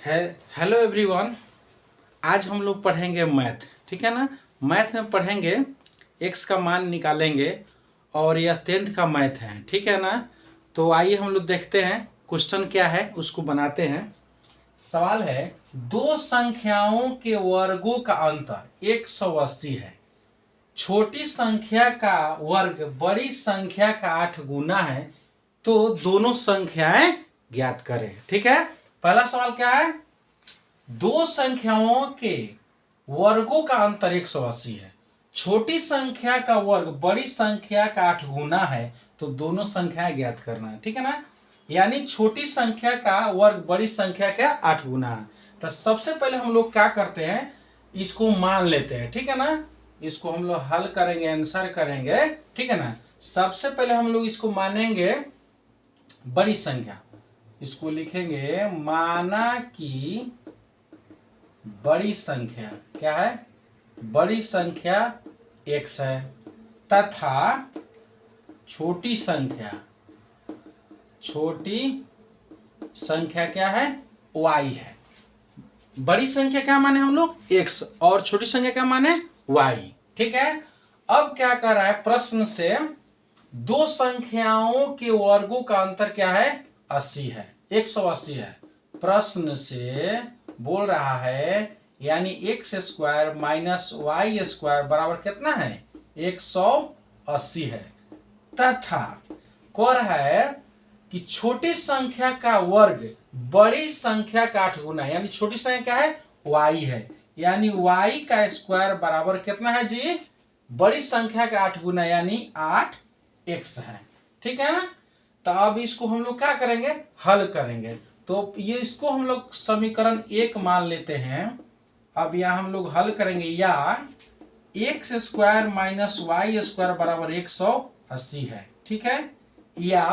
है। Hello everyone. आज हम लोग पढ़ेंगे मैथ, ठीक है ना। मैथ में पढ़ेंगे, एक्स का मान निकालेंगे और यह 10th का मैथ है, ठीक है ना। तो आइए हम लोग देखते हैं क्वेश्चन क्या है, उसको बनाते हैं। सवाल है, दो संख्याओं के वर्गों का अंतर 180 है। छोटी संख्या का वर्ग बड़ी संख्या का 8 गुना है, तो दोनों संख्याएं ज्ञात करें। ठीक है, पहला सवाल क्या है, दो संख्याओं के वर्गों का अंतर 180 है। छोटी संख्या का वर्ग बड़ी संख्या का 8 गुना है, तो दोनों संख्याएं ज्ञात करना है। ठीक है ना, यानी छोटी संख्या का वर्ग बड़ी संख्या का 8 गुना है। तो सबसे पहले हम लोग क्या करते हैं, इसको मान लेते हैं। ठीक है ना, इसको हम लोग हल करेंगे, आंसर करेंगे। ठीक है ना, सबसे पहले हम लोग इसको मानेंगे बड़ी संख्या। इसको लिखेंगे माना कि बड़ी संख्या क्या है, बड़ी संख्या x है तथा छोटी संख्या क्या है, y है। बड़ी संख्या क्या माने हम लोग, x, और छोटी संख्या क्या माने, y। ठीक है, अब क्या कर रहा है प्रश्न से, दो संख्याओं के वर्गों का अंतर क्या है, 80 है, 180 है। प्रश्न से बोल रहा है, यानी x square minus y square बराबर कितना है, 180 है। तथा कह रहा है कि छोटी संख्या का वर्ग बड़ी संख्या का 8 गुना, यानी छोटी संख्या क्या है, y है, यानी y का स्क्वायर बराबर कितना है जी, बड़ी संख्या का 8 गुना यानी 8x है। ठीक है ना, तो अब इसको हम लोग क्या करेंगे, हल करेंगे। तो ये इसको हम लोग समीकरण 1 मान लेते हैं। अब यहां हम लोग हल करेंगे, या x square minus y square बराबर 180 है। ठीक है, या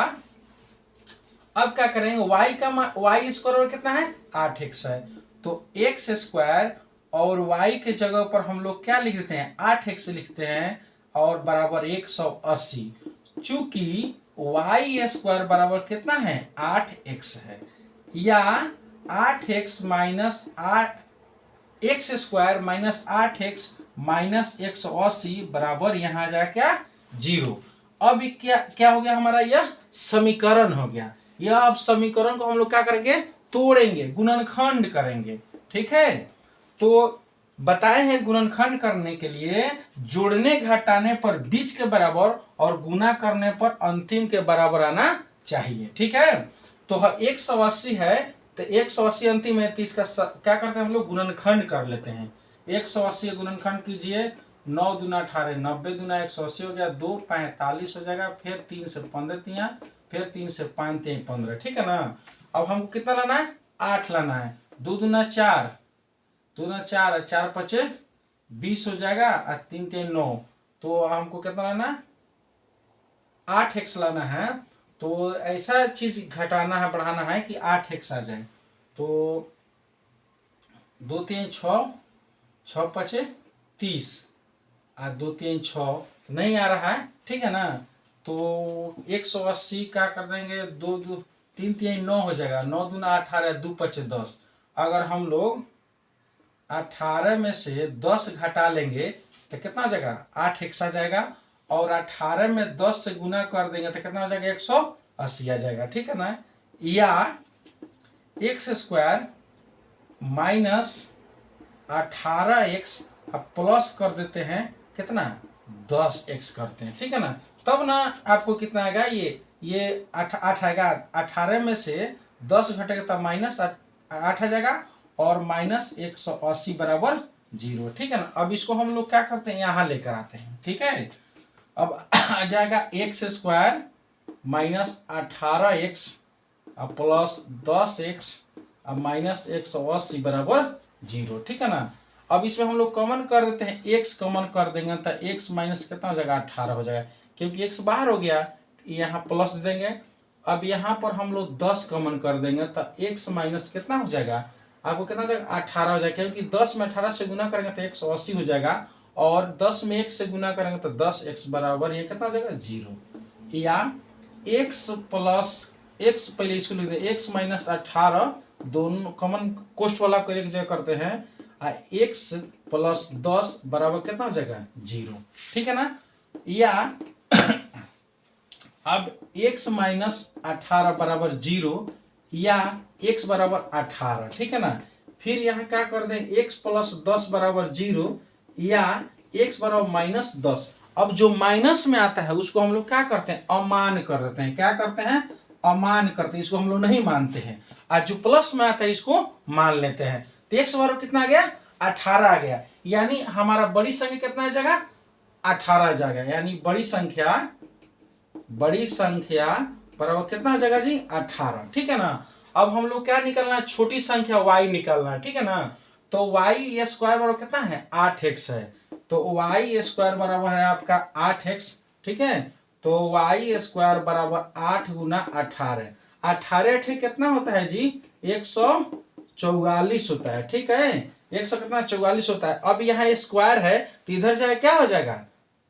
अब क्या करेंगे, y स्क्वायर कितना है, 8x है, तो x स्क्वायर और y के जगह पर हम लोग क्या लिख देते हैं, 8x लिखते हैं, और बराबर 180। चूंकि y स्क्वायर बराबर कितना है, 8x है, या 8x minus 8x square minus 8x minus 180 बराबर यहां आ जाए क्या, 0। अब क्या क्या हो गया हमारा, यह समीकरण हो गया। यह अब समीकरण को हम लोग क्या करेंगे, तोड़ेंगे, गुणनखंड करेंगे। ठीक है, तो बताए हैं गुणनखंड करने के लिए जोड़ने घटाने पर बीच के बराबर और गुना करने पर अंतिम के बराबर आना चाहिए। ठीक है, तो 180 है, तो 180 अंतिम है, तो इसका क्या करते हैं हम लोग, गुणनखंड कर लेते हैं। 180 गुणनखंड कीजिए, 9 दूना 18, 90 दूना 180 हो गया, 2 45 हो जाएगा, फिर 3 से 15 तिया, फिर 3 से 5 3 15। ठीक है ना, अब हमको कितना लाना है, 8 लाना है। 2 दूना 4, 2 दूना 4, 4 5 20 हो जाएगा, और 3 3 9, तो हमको कितना लाना है, 8x लाना है। तो ऐसा चीज घटाना है, बढ़ाना है कि 8x आ जाए। तो 2 3 6, 6 5 30, और 2 3 6 नहीं आ रहा है। ठीक है ना, तो 180 क्या कर देंगे, 2 2 3 3 9 हो जाएगा, 9 दूना 18, 2 5 10। अगर हम लोग 18 में से 10 घटा लेंगे तो कितना हो जाएगा, 8x आ जाएगा, और 18 में 10 से गुना कर देंगे तो कितना हो जाएगा, 180 आ जाएगा। ठीक है ना, या एक्स स्क्वायर माइनस 18x अब प्लस कर देते हैं कितना, 10x करते हैं। ठीक है ना, तब ना आपको कितना आएगा, ये 8 आएगा, 18 में से 10 घटेगा तब माइनस 8 आ जाएगा, और माइनस 180 बराबर 0। ठीक है ना, अब इसको हम लोग क्या करते हैं, यहां लेकर आते हैं। ठीक है, अब आ जाएगा x square minus 18x plus 10x अब माइनस 180 बराबर 0। ठीक है ना, अब इसमें हम लोग कॉमन कर देते हैं, x कॉमन कर देंगे तो x माइनस कितना हो जाएगा, 18 हो जाएगा, क्योंकि x बाहर हो गया, यहाँ प्लस देंगे। अब यहाँ पर हम लोग 10 कॉमन कर देंगे तो x माइनस कितना हो जाएगा, आपको कितना हो जाएगा, 18 हो जाएगा, क्योंकि 10 में 18 से गुना करेंगे तो 180 हो जाएगा, और 10 में 1 से गुना करेंगे तो 10x बराबर ये कितना हो जाएगा, 0। या x प्लस x, पहले इसको लिख दें, x माइनस 18 दोनों कॉमन कोस्ट वाला को एक जगह करते हैं x प्लस 10 बराबर कितना हो जाएगा 0, ठीक है ना। या अब x माइनस 18 बराबर 0 या x बराबर 18, ठीक है ना। फिर यहाँ क्या कर दें x प्लस 10 बराबर 0 या x बराबर माइनस 10। अब जो माइनस में आता है उसको हम लोग क्या करते हैं अमान कर देते हैं, क्या करते हैं अमान करते हैं, इसको हम लोग नहीं मानते हैं। आज जो प्लस में आता है इसको मान लेते हैं। तो x बराबर कितना आ गया 18 आ गया, यानी हमारा बड़ी संख्या कितना आ जाएगा 18 आ जाएगा, यानी बड़ी संख्या बराबर कितना आ जाएगा जी 18, ठीक है ना। अब हम लोग क्या निकलना है छोटी संख्या y निकलना है, ठीक है ना। तो y स्क्वायर बराबर कितना है 8x है, तो y स्क्वायर बराबर है आपका 8x, ठीक है। तो y स्क्वायर बराबर 8 गुना 18, 18 ठीक कितना होता है जी 144 होता है, ठीक है। 144 होता है। अब यहाँ स्क्वायर है तो इधर जाए क्या हो जाएगा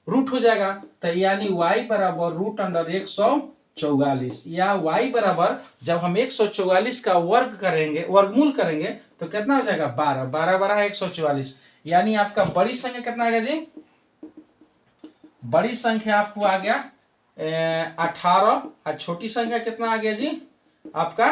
रूट हो जाएगा, तो यानी y बराबर रूट अंडर 144, या y बराबर जब हम 144 का वर्गमूल करेंगे तो कितना हो जाएगा 12, 12 12 144, यानी आपका बड़ी संख्या कितना आ गया जी, बड़ी संख्या आपको आ गया 18 और छोटी संख्या कितना आ गया जी आपका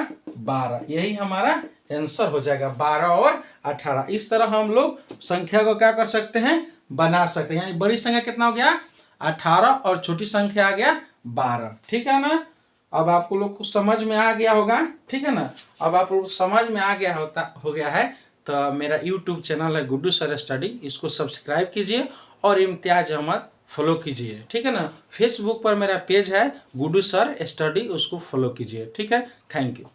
12। यही हमारा आंसर हो जाएगा 12 और 18। इस तरह हम लोग संख्या को क्या कर सकते हैं बना सकते हैं, यानी बड़ी संख्या कितना हो गया 18 और छोटी संख्या आ गया 12, ठीक है ना। अब आपको लोग को समझ में आ गया होगा, ठीक है ना। अब आप लोग समझ में आ गया हो गया है तो मेरा YouTube चैनल है गुड्डू सर स्टडी, इसको सब्सक्राइब कीजिए और इम्तियाज अहमद फॉलो कीजिए, ठीक है ना। फेसबुक पर मेरा पेज है गुड्डू सर स्टडी, उसको फॉलो कीजिए, ठीक है। Thank you.